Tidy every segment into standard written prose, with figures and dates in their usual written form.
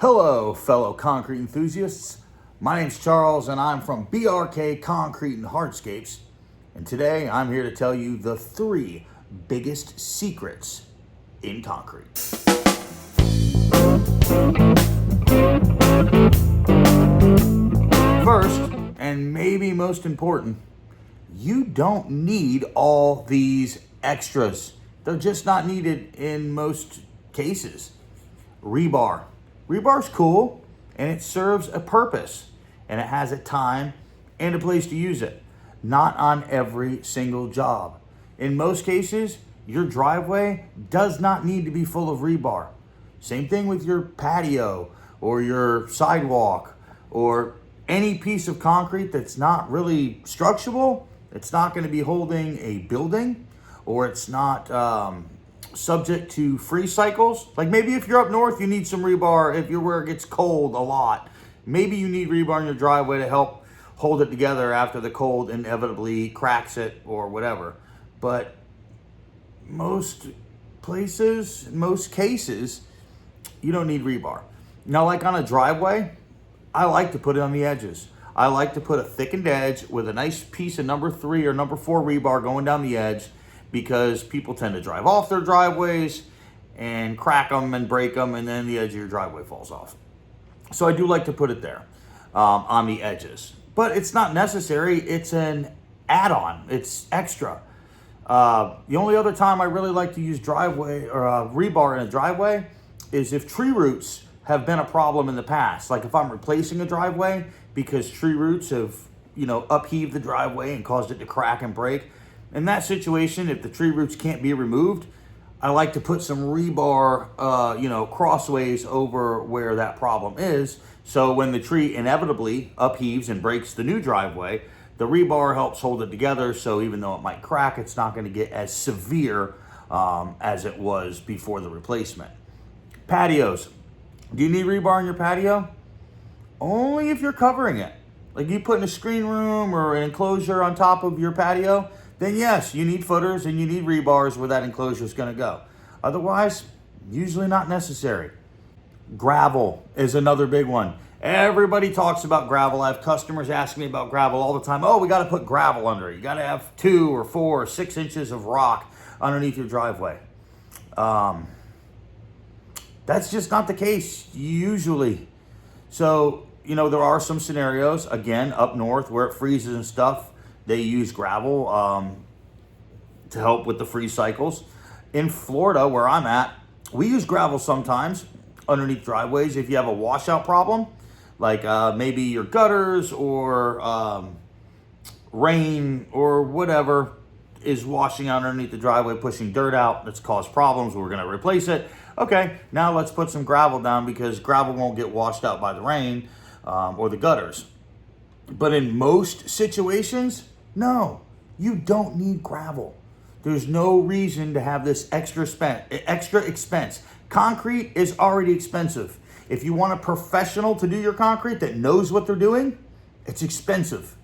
Hello, fellow concrete enthusiasts. My name's Charles and I'm from BRK Concrete and Hardscapes. And today I'm here to tell you the 3 biggest secrets in concrete. First, and maybe most important, you don't need all these extras. They're just not needed in most cases. Rebar. Rebar's cool and it serves a purpose and it has a time and a place to use it. Not on every single job. In most cases, your driveway does not need to be full of rebar. Same thing with your patio or your sidewalk or any piece of concrete that's not really structurable. It's not going to be holding a building, or it's not subject to freeze cycles. Like maybe if you're up north, you need some rebar. If you're where it gets cold a lot, maybe you need rebar in your driveway to help hold it together after the cold inevitably cracks it or whatever. But most places, most cases, you don't need rebar. Now, like on a driveway, I like to put it on the edges. I like to put a thickened edge with a nice piece of number 3 or number 4 rebar going down the edge, because people tend to drive off their driveways and crack them and break them, and then the edge of your driveway falls off. So I do like to put it there on the edges. But it's not necessary. It's an add-on. It's extra. The only other time I really like to use driveway or rebar in a driveway is if tree roots have been a problem in the past. Like if I'm replacing a driveway because tree roots have, upheaved the driveway and caused it to crack and break. In that situation, if the tree roots can't be removed, I like to put some rebar, crossways over where that problem is. So when the tree inevitably upheaves and breaks the new driveway, the rebar helps hold it together. So even though it might crack, it's not going to get as severe as it was before the replacement. Patios. Do you need rebar in your patio? Only if you're covering it. Like you put in a screen room or an enclosure on top of your patio, then yes, you need footers and you need rebars where that enclosure is going to go. Otherwise, usually not necessary. Gravel is another big one. Everybody talks about gravel. I have customers asking me about gravel all the time. Oh, we got to put gravel under it. You got to have 2 or 4 or 6 inches of rock underneath your driveway. That's just not the case usually. So, there are some scenarios, again, up north where it freezes and stuff. They use gravel to help with the freeze cycles. In Florida, where I'm at, we use gravel sometimes underneath driveways if you have a washout problem, like maybe your gutters or rain or whatever is washing out underneath the driveway, pushing dirt out. That's caused problems. We're going to replace it. Okay, now let's put some gravel down because gravel won't get washed out by the rain or the gutters. But in most situations, no, you don't need gravel. There's no reason to have this extra expense. Concrete is already expensive. If you want a professional to do your concrete that knows what they're doing, it's expensive.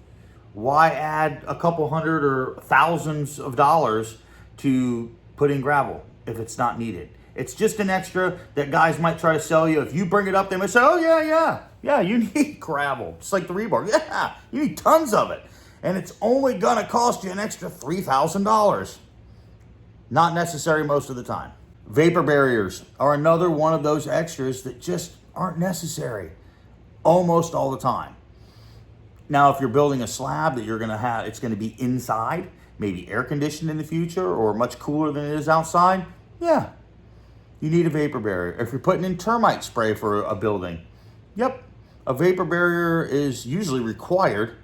Why add a couple hundred or thousands of dollars to put in gravel if it's not needed? It's just an extra that guys might try to sell you. If you bring it up, they might say, oh, yeah, you need gravel. It's like the rebar. Yeah, you need tons of it. And it's only going to cost you an extra $3,000. Not necessary most of the time. Vapor barriers are another one of those extras that just aren't necessary almost all the time. Now, if you're building a slab that you're going to have, it's going to be inside, maybe air conditioned in the future or much cooler than it is outside, yeah, you need a vapor barrier. If you're putting in termite spray for a building, yep, a vapor barrier is usually required.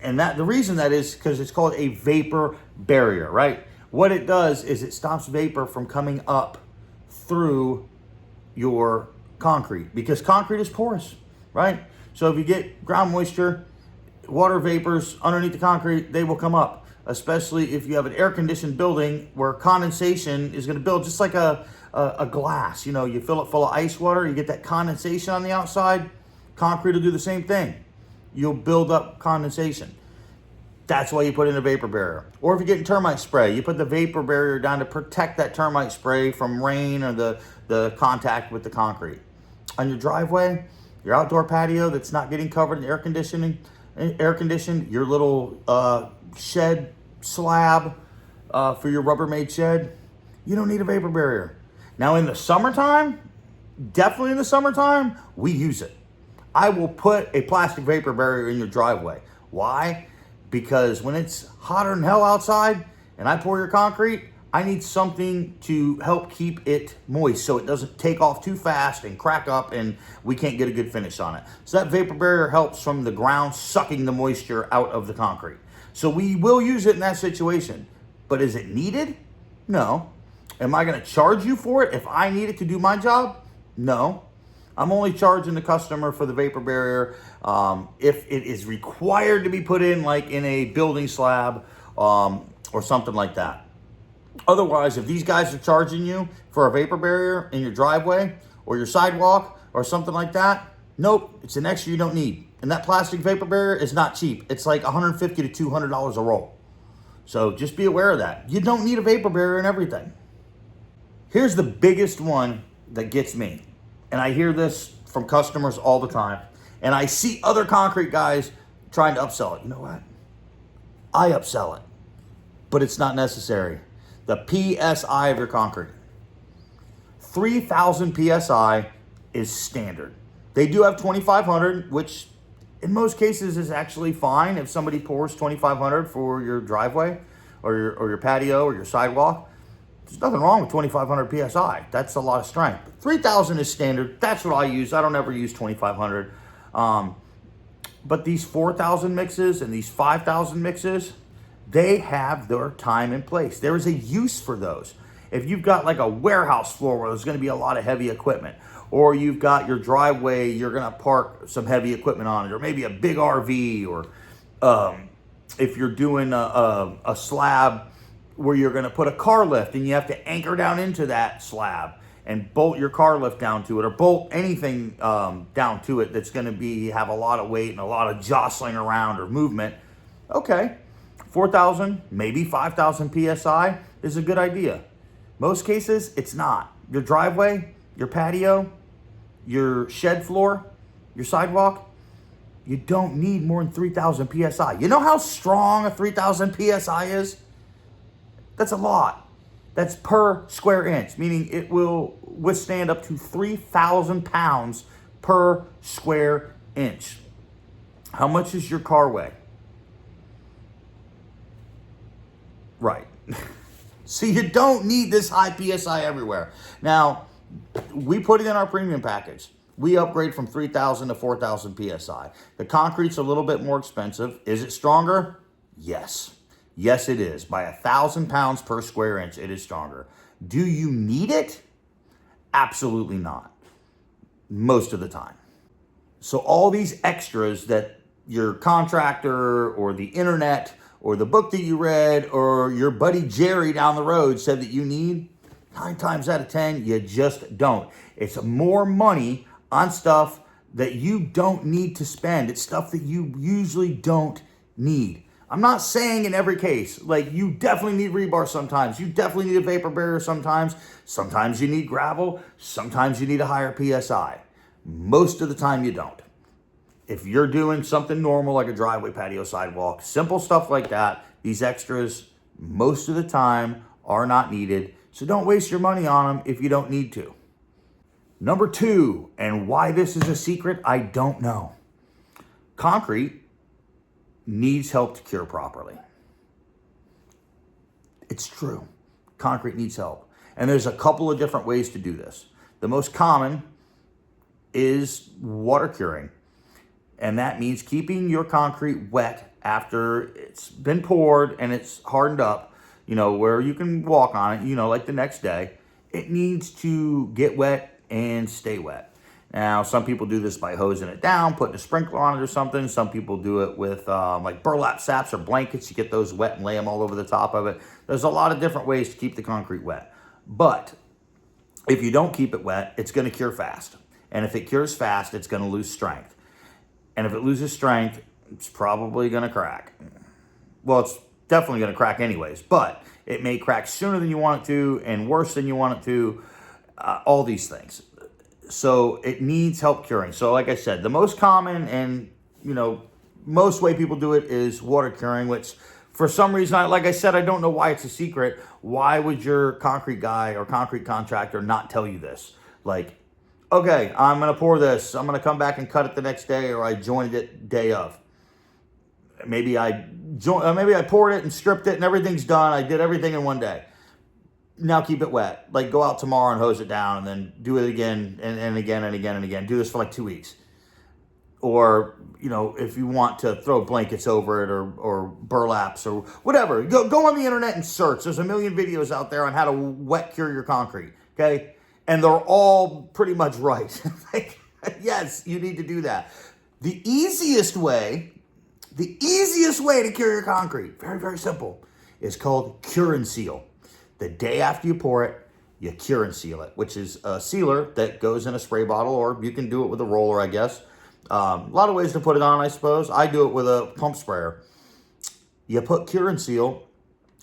And the reason that is because it's called a vapor barrier, right? What it does is it stops vapor from coming up through your concrete, because concrete is porous, right? So if you get ground moisture, water vapors underneath the concrete, they will come up, especially if you have an air-conditioned building where condensation is going to build just like a glass. You fill it full of ice water, you get that condensation on the outside. Concrete will do the same thing. You'll build up condensation. That's why you put in a vapor barrier. Or if you're getting termite spray, you put the vapor barrier down to protect that termite spray from rain or the contact with the concrete. on your driveway, your outdoor patio that's not getting covered in air conditioned, your little shed slab for your Rubbermaid shed, you don't need a vapor barrier. Now in the summertime, definitely in the summertime, we use it. I will put a plastic vapor barrier in your driveway. Why? Because when it's hotter than hell outside and I pour your concrete, I need something to help keep it moist so it doesn't take off too fast and crack up and we can't get a good finish on it. So that vapor barrier helps from the ground sucking the moisture out of the concrete. So we will use it in that situation. But is it needed? No. Am I going to charge you for it if I need it to do my job? No. I'm only charging the customer for the vapor barrier if it is required to be put in, like in a building slab or something like that. Otherwise, if these guys are charging you for a vapor barrier in your driveway or your sidewalk or something like that, nope, it's an extra you don't need. And that plastic vapor barrier is not cheap. It's like $150 to $200 a roll. So just be aware of that. You don't need a vapor barrier in everything. Here's the biggest one that gets me. And I hear this from customers all the time. And I see other concrete guys trying to upsell it. You know what? I upsell it. But it's not necessary. The PSI of your concrete. 3,000 PSI is standard. They do have 2,500, which in most cases is actually fine if somebody pours 2,500 for your driveway or your patio or your sidewalk. There's nothing wrong with 2,500 PSI. That's a lot of strength. 3,000 is standard. That's what I use. I don't ever use 2,500. But these 4,000 mixes and these 5,000 mixes, they have their time and place. There is a use for those. If you've got like a warehouse floor where there's going to be a lot of heavy equipment, or you've got your driveway, you're going to park some heavy equipment on it, or maybe a big RV, or if you're doing a slab where you're going to put a car lift and you have to anchor down into that slab and bolt your car lift down to it, or bolt anything down to it that's going to have a lot of weight and a lot of jostling around or movement. Okay, 4,000, maybe 5,000 PSI is a good idea. Most cases, it's not. Your driveway, your patio, your shed floor, your sidewalk, you don't need more than 3,000 PSI. You know how strong a 3,000 PSI is? That's a lot. That's per square inch, meaning it will withstand up to 3,000 pounds per square inch. How much does your car weigh? Right. See, you don't need this high PSI everywhere. Now, we put it in our premium package. We upgrade from 3,000 to 4,000 PSI. The concrete's a little bit more expensive. Is it stronger? Yes. Yes, it is. By 1,000 pounds per square inch, it is stronger. Do you need it? Absolutely not. Most of the time. So all these extras that your contractor or the internet or the book that you read or your buddy Jerry down the road said that you need, 9 times out of 10, you just don't. It's more money on stuff that you don't need to spend. It's stuff that you usually don't need. I'm not saying in every case, like you definitely need rebar sometimes. You definitely need a vapor barrier sometimes. Sometimes you need gravel. Sometimes you need a higher PSI. Most of the time you don't. If you're doing something normal like a driveway, patio, sidewalk, simple stuff like that, these extras most of the time are not needed. So don't waste your money on them if you don't need to. Number 2, and why this is a secret, I don't know. Concrete needs help to cure properly. It's true. Concrete needs help. And there's a couple of different ways to do this. The most common is water curing. And that means keeping your concrete wet after it's been poured and it's hardened up, where you can walk on it, like the next day. It needs to get wet and stay wet. Now, some people do this by hosing it down, putting a sprinkler on it or something. Some people do it with like burlap saps or blankets. You get those wet and lay them all over the top of it. There's a lot of different ways to keep the concrete wet. But if you don't keep it wet, it's going to cure fast. And if it cures fast, it's going to lose strength. And if it loses strength, it's probably going to crack. Well, it's definitely going to crack anyways, but it may crack sooner than you want it to and worse than you want it to. All these things. So it needs help curing. So like I said, the most common and, most way people do it is water curing, which for some reason, like I said, I don't know why it's a secret. Why would your concrete guy or concrete contractor not tell you this? Like, okay, I'm going to pour this. I'm going to come back and cut it the next day, or I joined it day of. Maybe maybe I poured it and stripped it and everything's done. I did everything in one day. Now keep it wet. Like, go out tomorrow and hose it down, and then do it again and again and again and again. Do this for like 2 weeks. Or, if you want to throw blankets over it or burlaps or whatever, go on the internet and search. There's a million videos out there on how to wet cure your concrete, okay? And they're all pretty much right. Like, yes, you need to do that. The easiest way to cure your concrete, very, very simple, is called cure and seal. The day after you pour it, you cure and seal it, which is a sealer that goes in a spray bottle, or you can do it with a roller, I guess. A lot of ways to put it on, I suppose. I do it with a pump sprayer. You put cure and seal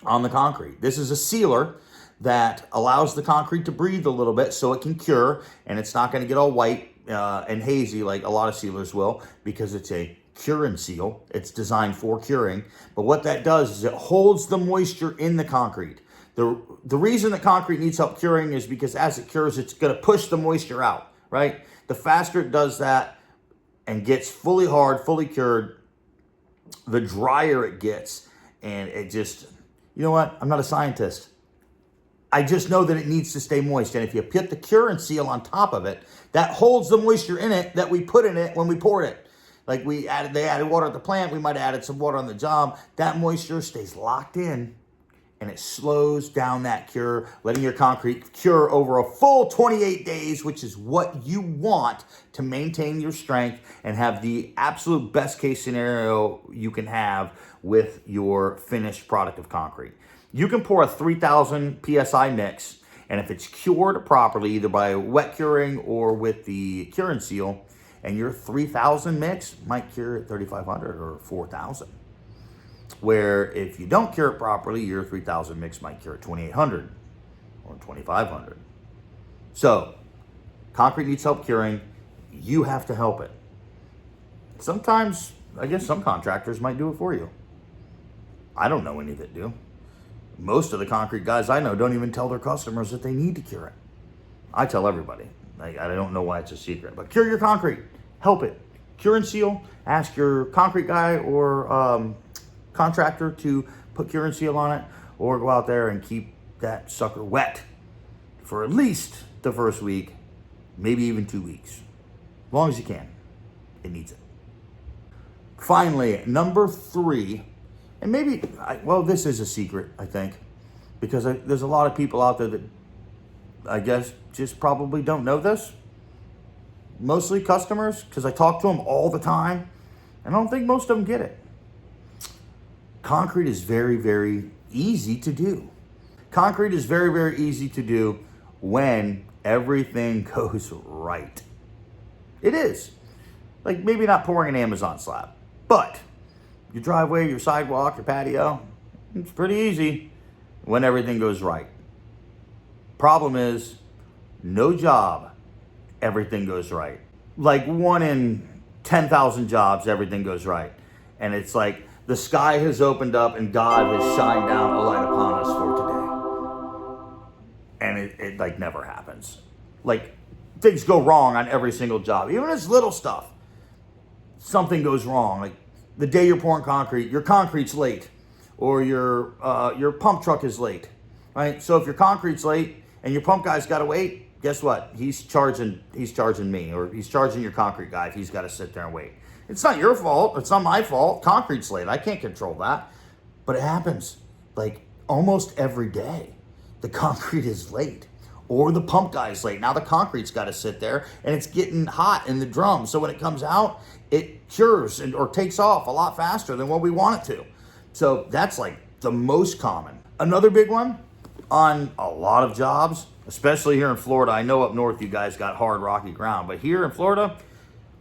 on the concrete. This is a sealer that allows the concrete to breathe a little bit so it can cure, and it's not going to get all white and hazy like a lot of sealers will, because it's a cure and seal. It's designed for curing. But what that does is it holds the moisture in the concrete. The reason that concrete needs help curing is because as it cures, it's going to push the moisture out, right? The faster it does that and gets fully hard, fully cured, the drier it gets. And it just, you know what? I'm not a scientist. I just know that it needs to stay moist. And if you put the cure and seal on top of it, that holds the moisture in it that we put in it when we poured it. Like they added water at the plant. We might have added some water on the job. That moisture stays locked in, and it slows down that cure, letting your concrete cure over a full 28 days, which is what you want to maintain your strength and have the absolute best case scenario you can have with your finished product of concrete. You can pour a 3,000 PSI mix, and if it's cured properly, either by wet curing or with the cure and seal, and your 3,000 mix might cure at 3,500 or 4,000. Where if you don't cure it properly, your 3,000 mix might cure at 2,800 or 2,500. So, concrete needs help curing. You have to help it. Sometimes, I guess some contractors might do it for you. I don't know any that do. Most of the concrete guys I know don't even tell their customers that they need to cure it. I tell everybody. I don't know why it's a secret. But cure your concrete. Help it. Cure and seal. Ask your concrete guy or contractor to put cure and seal on it, or go out there and keep that sucker wet for at least the first week, maybe even 2 weeks. As long as you can. It needs it. Finally, number 3, and this is a secret, I think, because there's a lot of people out there that I guess just probably don't know this. Mostly customers, because I talk to them all the time, and I don't think most of them get it. Concrete is very, very easy to do. Concrete is very, very easy to do when everything goes right. It is. Like, maybe not pouring an Amazon slab, but your driveway, your sidewalk, your patio, it's pretty easy when everything goes right. Problem is, no job, everything goes right. Like 1 in 10,000 jobs, everything goes right. And it's like the sky has opened up and God has shined down a light upon us for today. And it like never happens. Like, things go wrong on every single job. Even as little stuff, something goes wrong. Like the day you're pouring concrete, your concrete's late, or your pump truck is late, right? So if your concrete's late and your pump guy's got to wait, guess what? He's charging me, or he's charging your concrete guy if he's got to sit there and wait. It's not your fault. It's not my fault. Concrete's late. I can't control that. But it happens like almost every day. The concrete is late, or the pump guy's late. Now the concrete's got to sit there and it's getting hot in the drum. So when it comes out, it cures or takes off a lot faster than what we want it to. So that's like the most common. Another big one on a lot of jobs, especially here in Florida. I know up north you guys got hard, rocky ground, but here in Florida,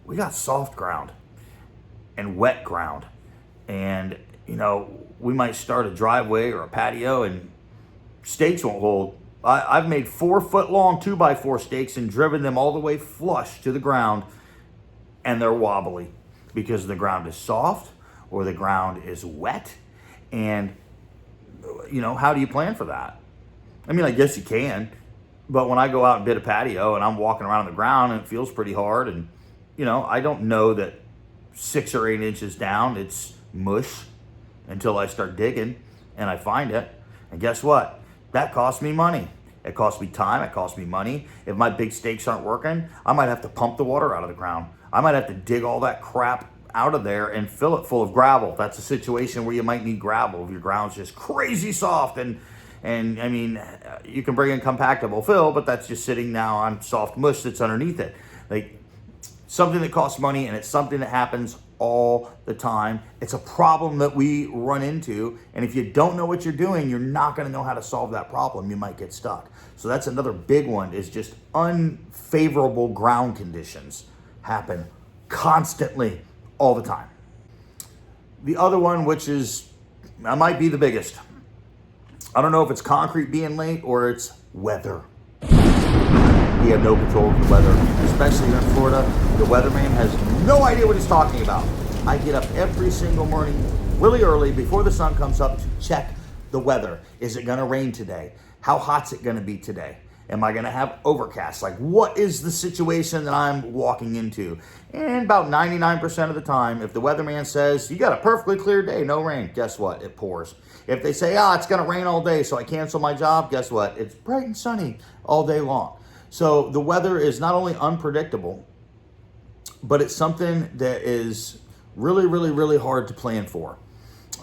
we got soft ground and wet ground. And, we might start a driveway or a patio and stakes won't hold I've made 4-foot long 2x4 stakes and driven them all the way flush to the ground, and they're wobbly because the ground is soft or the ground is wet. And, how do you plan for that? I mean, I guess you can, but when I go out and bid a patio and I'm walking around on the ground and it feels pretty hard, and, I don't know that 6 or 8 inches down it's mush until I start digging and I find it. And guess what? That costs me money. It costs me time. It costs me money. If my big stakes aren't working, I might have to pump the water out of the ground. I might have to dig all that crap out of there and fill it full of gravel. That's a situation where you might need gravel if your ground's just crazy soft. And I mean, you can bring in compactable fill, but that's just sitting now on soft mush that's underneath it. Like, something that costs money, and it's something that happens all the time. It's a problem that we run into, and if you don't know what you're doing, you're not going to know how to solve that problem. You might get stuck. So that's another big one, is just unfavorable ground conditions happen constantly all the time. The other one, which might be the biggest, I don't know if it's concrete being late or it's weather. We have no control over the weather, especially here in Florida. The weatherman has no idea what he's talking about. I get up every single morning really early before the sun comes up to check the weather. Is it going to rain today? How hot's it going to be today? Am I going to have overcast? Like, what is the situation that I'm walking into? And about 99% of the time, if the weatherman says, you got a perfectly clear day, no rain, guess what? It pours. If they say, it's going to rain all day, so I cancel my job, guess what? It's bright and sunny all day long. So the weather is not only unpredictable, but it's something that is really, really, really hard to plan for.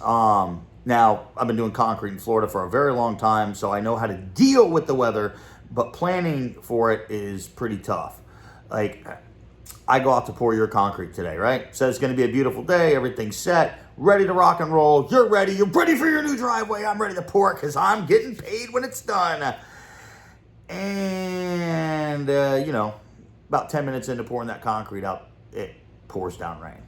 Now, I've been doing concrete in Florida for a very long time, so I know how to deal with the weather, but planning for it is pretty tough. Like, I go out to pour your concrete today, right? Says it's going to be a beautiful day, everything's set, ready to rock and roll. You're ready for your new driveway. I'm ready to pour it because I'm getting paid when it's done. And, about 10 minutes into pouring that concrete out, it pours down rain.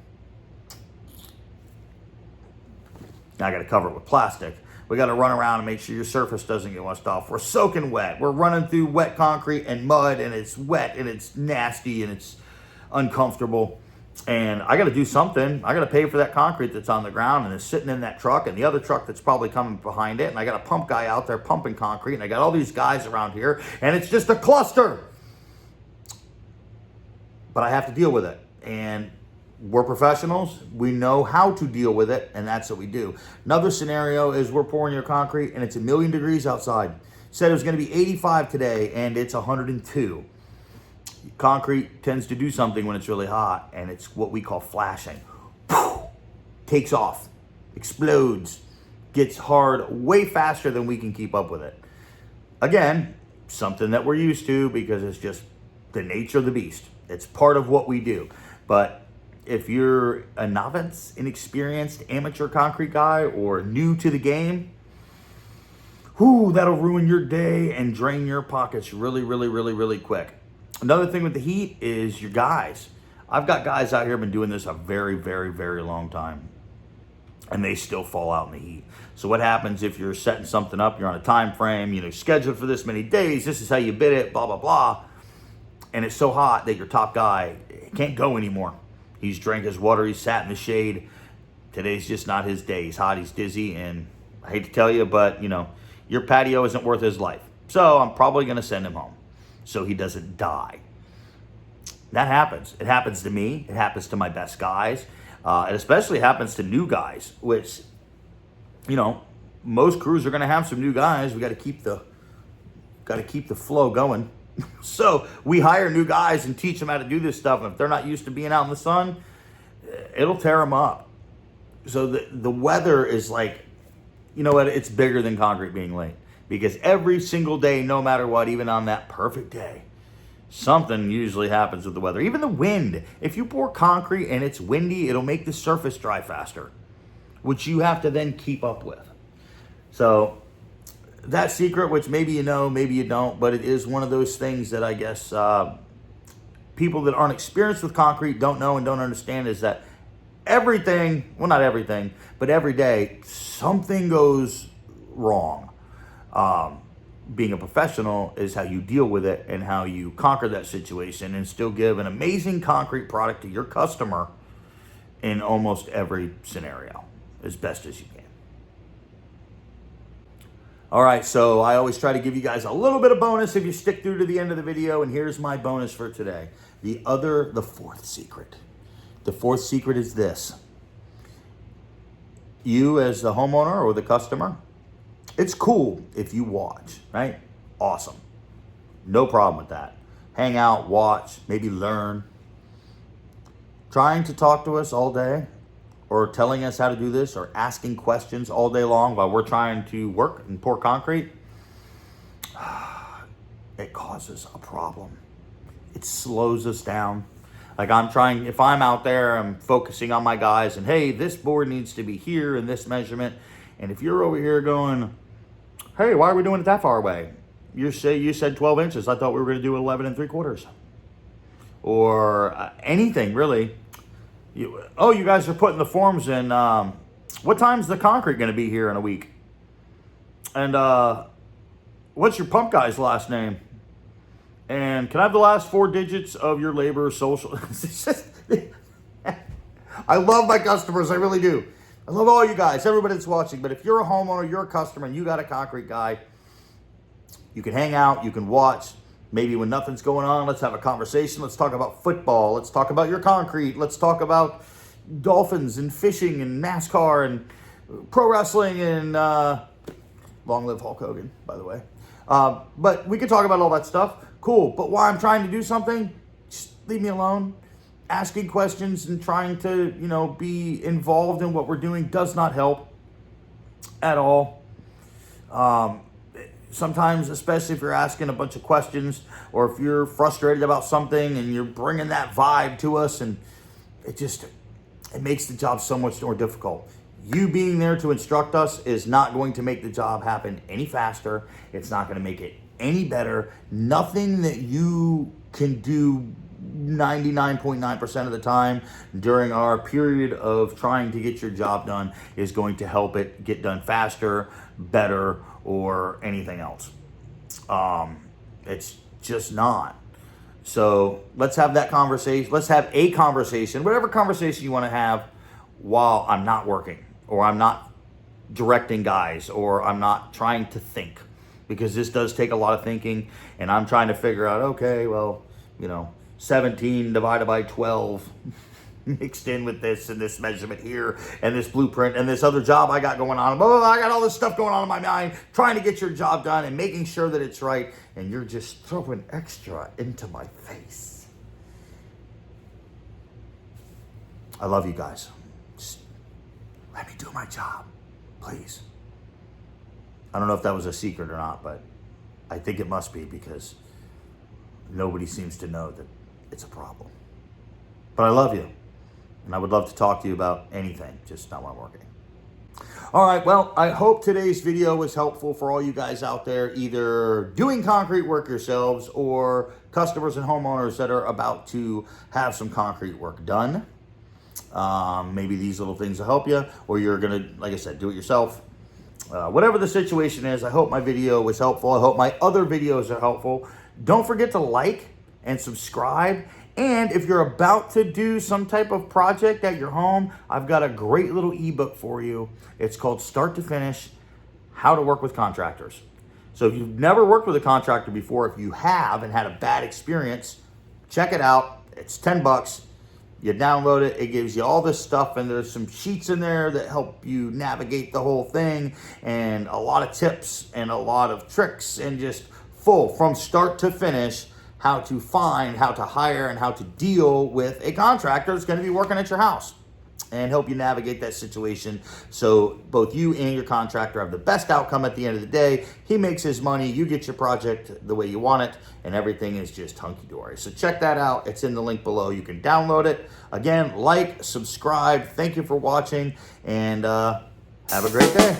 Now I got to cover it with plastic. We got to run around and make sure your surface doesn't get washed off. We're soaking wet. We're running through wet concrete and mud, and it's wet, and it's nasty, and it's uncomfortable. And I got to do something. I got to pay for that concrete that's on the ground and is sitting in that truck, and the other truck that's probably coming behind it. And I got a pump guy out there pumping concrete, and I got all these guys around here, and it's just a cluster. But I have to deal with it. And we're professionals. We know how to deal with it, and that's what we do. Another scenario is we're pouring your concrete, and it's 1,000,000 degrees outside. Said it was going to be 85 today, and it's 102. Concrete tends to do something when it's really hot, and it's what we call flashing. Takes off, explodes, gets hard way faster than we can keep up with it. Again, something that we're used to because it's just the nature of the beast. It's part of what we do. But if you're a novice, inexperienced amateur concrete guy or new to the game, that'll ruin your day and drain your pockets really, really, really, really quick. Another thing with the heat is your guys. I've got guys out here been doing this a very, very, very long time, and they still fall out in the heat. So what happens if you're setting something up, you're on a time frame, scheduled for this many days, this is how you bid it, blah, blah, blah, and it's so hot that your top guy can't go anymore. He's drank his water, he's sat in the shade. Today's just not his day. He's hot, he's dizzy, and I hate to tell you, but, your patio isn't worth his life. So I'm probably going to send him home so he doesn't die. That happens. It happens to me. It happens to my best guys. It especially happens to new guys, which, most crews are going to have some new guys. We got to keep the flow going. So we hire new guys and teach them how to do this stuff. And if they're not used to being out in the sun, it'll tear them up. So the weather is like, it's bigger than concrete being late. Because every single day, no matter what, even on that perfect day, something usually happens with the weather. Even the wind. If you pour concrete and it's windy, it'll make the surface dry faster, which you have to then keep up with. So that secret, which maybe you know, maybe you don't, but it is one of those things that I guess people that aren't experienced with concrete don't know and don't understand, is that everything, well, not everything, but every day, something goes wrong. being a professional is how you deal with it and how you conquer that situation and still give an amazing concrete product to your customer in almost every scenario as best as you can. All right, so I always try to give you guys a little bit of bonus if you stick through to the end of the video, and here's my bonus for today. The fourth secret. The fourth secret is this. You as the homeowner or the customer, it's cool if you watch, right? Awesome. No problem with that. Hang out, watch, maybe learn. Trying to talk to us all day or telling us how to do this or asking questions all day long while we're trying to work and pour concrete, it causes a problem. It slows us down. Like if I'm out there, I'm focusing on my guys and, hey, this board needs to be here in this measurement. And if you're over here going, hey, why are we doing it that far away? You said 12 inches. I thought we were going to do 11 3/4. Or anything really. You guys are putting the forms in. What time's the concrete going to be here in a week? And what's your pump guy's last name? And can I have the last 4 digits of your labor social? I love my customers. I really do. I love all you guys, everybody that's watching. But if you're a homeowner, you're a customer, and you got a concrete guy, you can hang out, you can watch. Maybe when nothing's going on, let's have a conversation. Let's talk about football. Let's talk about your concrete. Let's talk about dolphins and fishing and NASCAR and pro wrestling and long live Hulk Hogan, by the way. But we can talk about all that stuff. Cool. But while I'm trying to do something, just leave me alone. Asking questions and trying to, be involved in what we're doing does not help at all. Sometimes, especially if you're asking a bunch of questions or if you're frustrated about something and you're bringing that vibe to us, and it makes the job so much more difficult. You being there to instruct us is not going to make the job happen any faster. It's not going to make it any better. Nothing that you can do 99.9% of the time during our period of trying to get your job done is going to help it get done faster, better, or anything else. It's just not. So let's have that conversation. Let's have a conversation, whatever conversation you want to have while I'm not working or I'm not directing guys or I'm not trying to think, because this does take a lot of thinking, and I'm trying to figure out, okay, well, 17 divided by 12 mixed in with this and this measurement here and this blueprint and this other job I got going on. Blah, blah, blah. I got all this stuff going on in my mind, trying to get your job done and making sure that it's right. And you're just throwing extra into my face. I love you guys. Just let me do my job, please. I don't know if that was a secret or not, but I think it must be, because nobody seems to know that it's a problem. But I love you, and I would love to talk to you about anything, just not while I'm working. All right, well, I hope today's video was helpful for all you guys out there, either doing concrete work yourselves or customers and homeowners that are about to have some concrete work done. Maybe these little things will help you, or you're going to, like I said, do it yourself. Whatever the situation is, I hope my video was helpful. I hope my other videos are helpful. Don't forget to like and subscribe. And if you're about to do some type of project at your home, I've got a great little ebook for you. It's called Start to Finish, How to Work with Contractors. So if you've never worked with a contractor before, if you have and had a bad experience, check it out. It's $10. You download it, it gives you all this stuff, and there's some sheets in there that help you navigate the whole thing, and a lot of tips and a lot of tricks, and just full from start to finish, how to find, how to hire, and how to deal with a contractor that's going to be working at your house and help you navigate that situation so both you and your contractor have the best outcome at the end of the day. He makes his money, you get your project the way you want it, and everything is just hunky-dory. So check that out. It's in the link below. You can download it. Again, like, subscribe. Thank you for watching, and have a great day.